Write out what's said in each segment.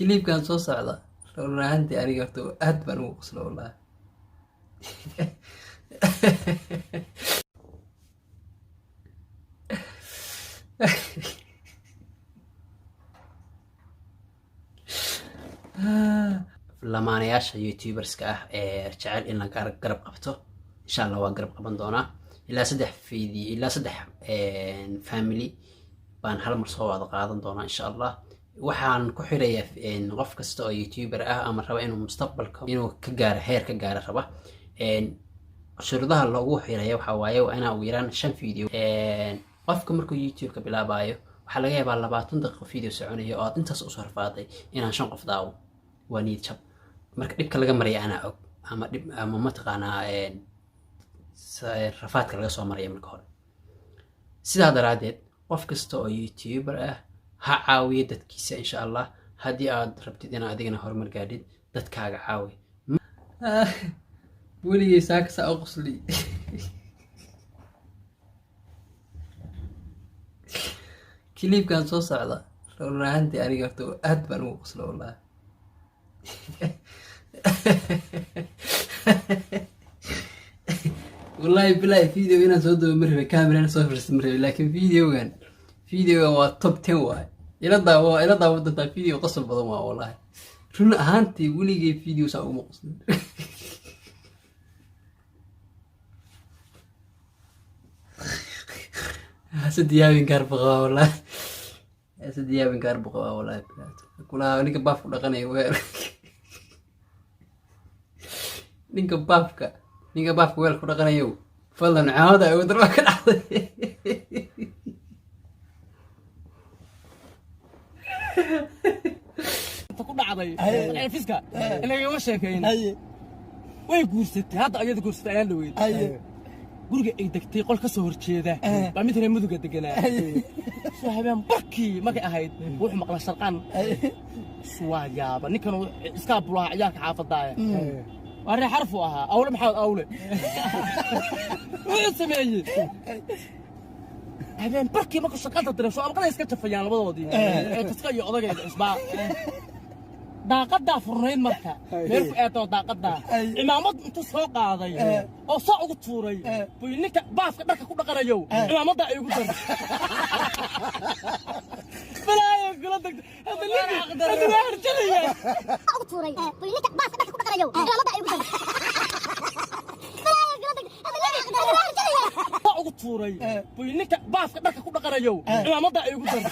كليبكان soo socda run ahaantii aniga horta aad baan ugu qoslo wallahi lamaanayaasha youtuberska ah ee jecel in la garab qabto insha Allah waan garab qaban doonaa ilaa 3 video ilaa 3 family baan hal mar soo wada qaadan doonaa insha Allah waxaan ku xirayaa qof kasta oo youtuber ah ama raba inuu mustaqbalka inuu ka gaaro heer ka gaaro raba shuruudaha loogu xirayo waxa waaye waa inaa ugu yaraan 5 video qofka markuu youtube ka bilaabayo waxa laga yaabaa 20 daqiiqo video soconayo oo aad intaas u soo rafaaday inaan 5 qof daawo waa niyad jab marka dhibka laga maray ana og ama dhib ama mataqaanaa rafaadka laga soo maray marka hore sidaa daraadeed qof kasta oo youtuber ah ha caawiyo dadkiisa insha Allah haddii aad rabtid inaad adigana horumar gaadhid dadkaaga caawi weligay saakasa u qosli كليبكان soo socda run ahaantii aniga horta aad baan ugu qoslo wallahi والله بلاي فيديو هنا صوته مرهبة كاميرا صفر مرهبة لكن فيديو هو توب 10 واي إلى ضا وضع فيديو قصر بضمها والله شنو هانتي ولي فيديو ساو مقصد سد يابين كاربقا والله سد يابين كاربقا والله كلها نيك باف دقني وير نيك باف وير كدقنيو فضلا عاده او دروا كدحday ku dhacday ee fiska inaga ma sheekayn way guursatay hadda ayada guursatay ayaan dhaweyd guriga ay degtay qol ka soo horjeeda baa mid reer muduga deganaa soo habeen barkii markay ahayd wuxuu maqlay sharqan suwaa yaaba ninkan iska bulaa ciyaarka xaafadaaya waa xarfu ahaa awle maxaad awle wuu sameeyay habeen barkii markuu shaqada diray soo alqada iska jafayaan labadoodii ee taska iyo odagayda isbaa daaqada furnayd marka meelku eedo daaqada imaamad inta soo qaaday oo soo ugu tuuray buu ninka baafka dharka ku dhaqanayo imaamada ay ugu daray balaayo gala dagtay hada ninka waa harjadaya ugu tuuray buu ninka baafka dharka ku dhaqanayo imaamada ay ugu daray balaayo gala dagtay hada ninka waa harjadaya ugu tuuray buu ninka baafka dharka ku dhaqanayo imaamada ay ugu daray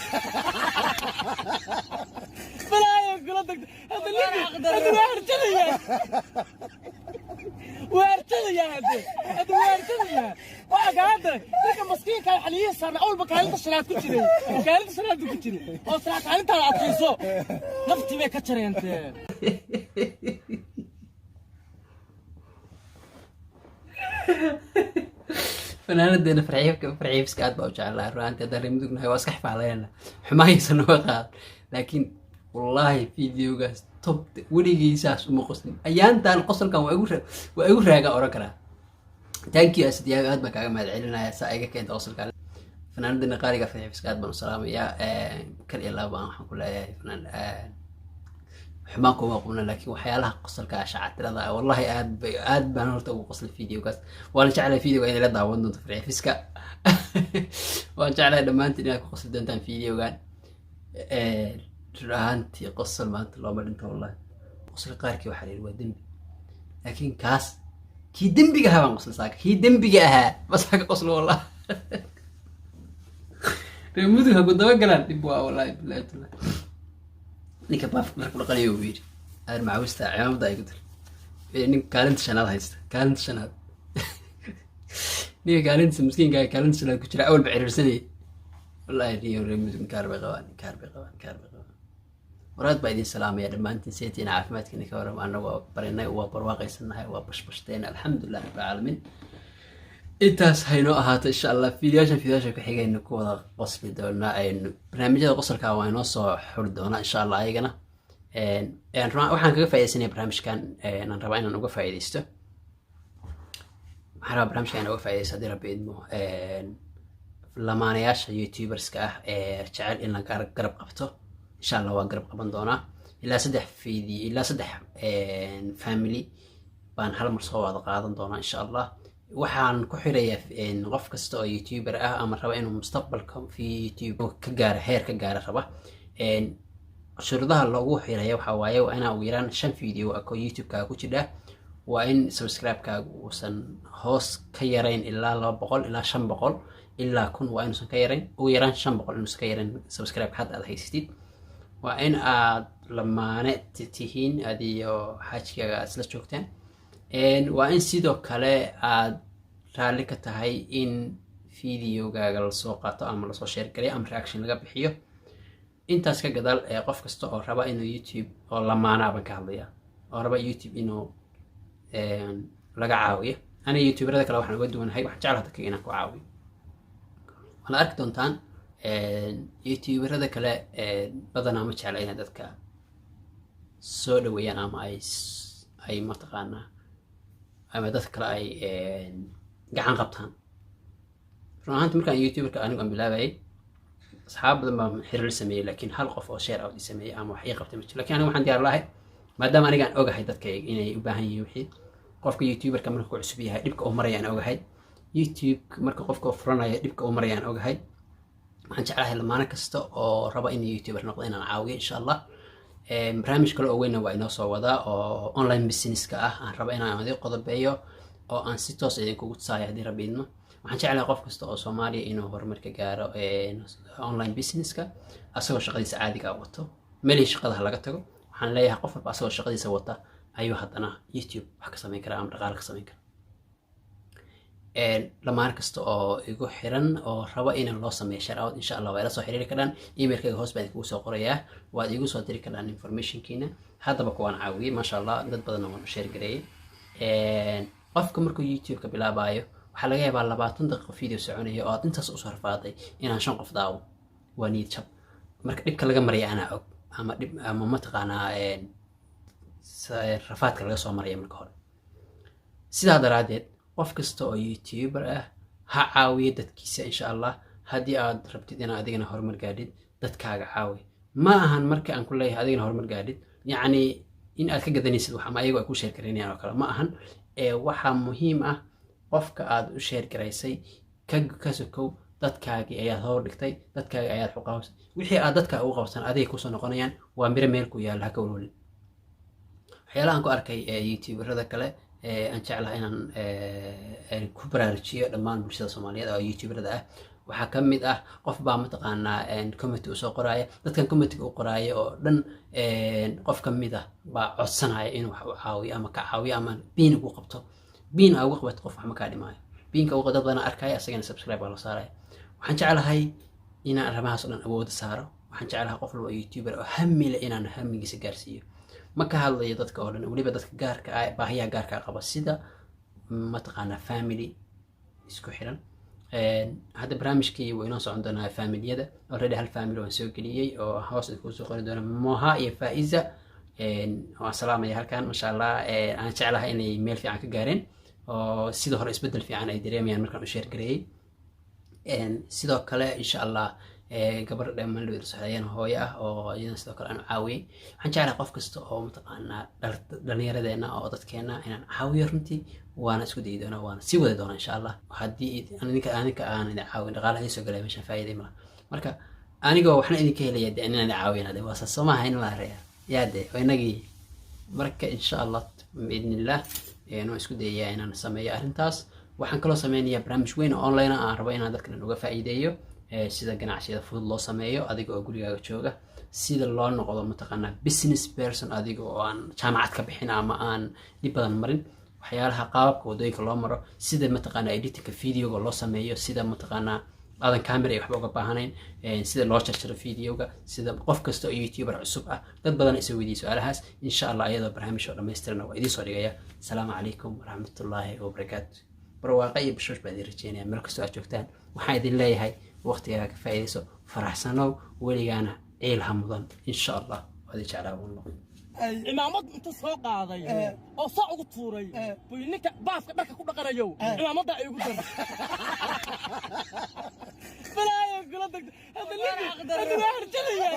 balaayo gala dagtay هذا وارتدي هذا وارتدي وقاعد لك مسكين كان حليه صار اول ما كانت الصلاه كجري كانت الصلاه كجري او صلاه انت عطيسو نفتي بك كجري انت فنانadena farciibska aad baa u jeclahay ruuxanta dareem mudugnahay waa iska xifaalayna xumaaysan oo qaad laakiin wallahi videogaas top weligiisaas uma qoslin ayaantan qosolkan waa igu raaga oran karaa thank you asdiyaab aad baan kaaga mahad celinaya saa iga keenta qosolkan fanaanadena qaaliga farciibska aad baan u salaamayaa kal iyo laba waxaan ku leeyahay fanaan xumaan kuma qulna laakiin waxyaalaha qosolka shacabtirada wallahi aad baan horta ugu qoslay videogaas waan jeclahay videoga in la daawan doonto farciibska waan jeclahay dhamaantiin inaad ku qosli doontaan videogan runtii qosol maanta looma dhinto wallahi qosol qaarkii waxa leeyahay waa dambi laakiin kaas kii dambiga ahaa baan qosol saaka kii dambiga ahaa bas ka qoslo wallahi reemudu ha go'do galaan dib waa wallahi billahi ninka baaf marka ku dhaqanayo uu yiri aad maawista ciidamada ay ku dir nin kaalinta shanaad haysta kaalinta shanaad ninka kaalinta miskiinka kaalinta shanaad ku jira awal bacirsanay wallahi niyo reemudu kaarbe qabaan وراد بعدين سلام يا دمان تنسيتين عافماتك إنك ورم أنا وبرنا وبرواقي سنها وبشبشتين الحمد لله رب العالمين إنتاس هينو أهات إن شاء الله فيديوش كحيجي إنه كودا قصبي دولنا إنه برنامج هذا قصر كواينو صو حول دونا إن شاء الله أيجنا إن وحنا كيف فايدة برنامج كان أنا ربعنا نوقف فايدة حرام برنامج كان نوقف فايدة صدير بيدمو لما أنا يوتيوبرز كه شعل إن قرب قبته إن شاء الله وقرب قبل دونا ilaa 3 video ilaa 3 family baan hal mar soo wada qaadan doonaa insha Allah. waxaan ku xirayaa qof kasta oo youtuber ah ama raba inuu mustaqbalka fi youtube ka gaaro heer ka gaaro raba shuruudaha loogu xiraya waxa waaye waa inaa ugu yaraan 5 video oo youtube ka ku jira, waa in subscribe ka uusan hoos ka yarayn ilaa 200 ilaa 500 ilaa 1000 waa inuusan ka yarayn, ugu yaraan 500 inuusan ka yarayn subscribe hadda aad haysatid. waa in aad lamaane tihiin adiyo xajkaaga isla joogtaan. waa in sidoo kale aad raali ka tahay in videogaaga la soo qaato ama la soo share gareeyo ama reaction laga bixiyo. intaas ka gadaal qof kasta oo raba inuu YouTube oo lamaana baan ka hadlaya oo raba YouTube inuu laga caawiyo. aniga youtuberada kale waxaan uga duwanahay, waxaan jeclahay dadka inaan ku caawiyo. waxaad arki doontaan youtuberada kale badanaa ma jecla inay dadka soo dhaweeyaan ama ay mataqaanaa ama dadka kale ay gacan qabtaan. run ahaanti markaan youtuberka anigu aan bilaabayay asxaab badan baan xiriir sameeyay, laakiin hal qof oo share out sameeyay ama wax ii qabtay ma jiro. laakiin aniga waxaan diyaar lahay maadaama aniga aan ogahay dadka inay u baahan yihiin wixii qofka youtuberka marka ku cusub yahay dhibka uu marayaan ogahay, youtube marka qofka furanaya dhibka uu marayaan ogahay. waxaan jeclahay lamaane kasta oo raba inuu youtuber noqdo inaan caawiyo insha Allah. barnaamij kale oo weynna waa inoo soo wadaa oo online businesska ah, aan raba inaan idin qodobeeyo oo aan si toos idinkugu tusaayo haddii rabbi idmo. waxaan jeclahay qof kasta oo Soomaaliya inuu horumar ka gaaro online businesska asagoo shaqadiisa caadiga ah wato, meel shaqada laga tago. waxaan leeyahay qof walba asagoo shaqadiisa wata ayuu haddana YouTube wax ka samayn karaa ama dhaqaale ka samayn karaa. lamaan kasta oo igu xiran oo raba in loo sameeyo share out insha Allah waa ila soo xiriiri karaan. emailkayga hoos baan idinku soo qorayaa, waad igu soo diri karaan informationkiina. haddaba kuwaan caawiyay ma sha Allah, dad badan oo share gareeyay. qofka markuu YouTube ka bilaabayo waxaa laga yaabaa 20 daqiiqo video soconayo oo aad intaas u soo rafaaday inaan 5 qof daawo. waa niyad jab marka dhibka laga maraya anaa og ama dhib ama mataqaanaa rafaadka laga soo maraya marka hore. sidaa daraadeed qof kasta oo youtuber ah ha caawiyo dadkiisa insha Allah. haddii aad rabtid inaad adigana horumar gaadhid dadkaaga caawi. ma ahan marka aan ku leeyahay adigana horumar gaadhid yacni in aad ka gadanaysid wax ama ayagu ay ku share gareynayaan oo kale ma ahan. waxaa muhiim ah qofka aad u share garaysay ka sokow dadkaagii ayaad hor dhigtay, dadkaagii ayaad xuqaabsay. wixii aad dadka ugu qabsan adiga kusoo noqonayaan waa miro meel ku yaal ha ka walwalin. waxyaalaha aan ku arkay youtuberada kale aan jeclahay inaan ku baraarujiyo dhammaan bulshada Soomaaliyeed oo youtuberada ah waxaa ka mid ah qof baa mataqaanaa comment u soo qoraya. dadkan comment u qoraya oo dhan qof ka mid ah baa codsanaya inuu wax u caawiyo ama ka caawiyo ama biin ugu qabto. biin ugu qabto qof wax ma ka dhimaayo. biinka ugu dad badan arkaya asagana subscribe baa la saaraya. waxaan jeclahay inaan arrimahaas oo dhan awood saaro. waxaan jeclahay qof walba youtuber oo hamile inaan hamigiisa gaarsiiyo. ma ka hadlayo dadka oo dhan, waliba dadka gaarka ah baahiyaha gaarka qaba sida mataqaanaa family isku xiran. hadda barnaamijkii waa inoo socon doonaa familiyada. already hal family waan soo geliyay oo hoos idinku soo qori doona Moha iyo Faiza. waan salaamaya halkan ma sha Allah. aan jeclahay inay meel fiican ka gaareen oo sida hore isbedel fiican ay dareemayaan markaan u share gareeyay. sidoo kale insha Allah gabar dhammaan loo irsaayeen hooyo ah oo iyana sidoo kale aan caawiyay. waxaan jeclahay qof kasta oo mataqaanaa dhalinyaradeenna oo dadkeena inaan caawiyo runtii waana isku dayi doonaa waana sii wadi doonaa insha Allah. haddii aninka aan idin caawin dhaqaalaha soo galay meeshan faa'iido ma laha. marka anigoo waxna idinka helaya de inaan caawinade waa Soomaha in la reeyo yaade inagii. marka insha Allah biidnillah waan isku dayayaa inaan sameeyo arrintaas. waxaan kaloo sameynayaa barnaamij weyn oo online ah aan rabo inaan dadka uga faa'iideeyo sida ganacsiyada fudud loo sameeyo adiga oo gurigaaga jooga, sida loo noqdo mataqaanaa business person adiga oo aan jaamacad ka bixin ama aan dib badan marin. waxyaalaha qaababka wadooyinka loo maro, sida mataqaanaa editingka videoga loo sameeyo, sida mataqaanaa aadan camera ay waxba uga baahanayn, sida loo jarjaro videoga, sida qof kasta oo youtuber cusub ah. dad badan isoo weydiiyay su'aalahaas insha Allah iyadoo barnaamij oo dhameystiran waa idin soo dhigaya. assalaamu calaykum waraxmatullaahi wabarakaatu. barwaaqo iyo bashoosh baan idin rajeynayaa meel kastoo aad joogtaan. waxaan idin leeyahay waqtigaaga ka faa'iidayso, faraxsanow, weligaana ciil ha mudan insha Allah. waad jeclaa wallah. cimaamad inta soo qaaday oo soo ugu tuuray buu ninka baaska dharka ku dhaqanayo cimaamada ay ugu daray balaayo gala dad hada ninka waa harjadaya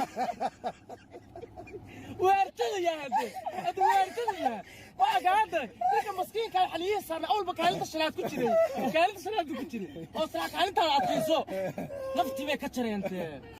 هذا وارتنا وقعد لك مسكين كان حليه صار اول بكالته شلات كجري بكالته شلات كجري او صراحه انت عطيسو نفتي بك كجري انت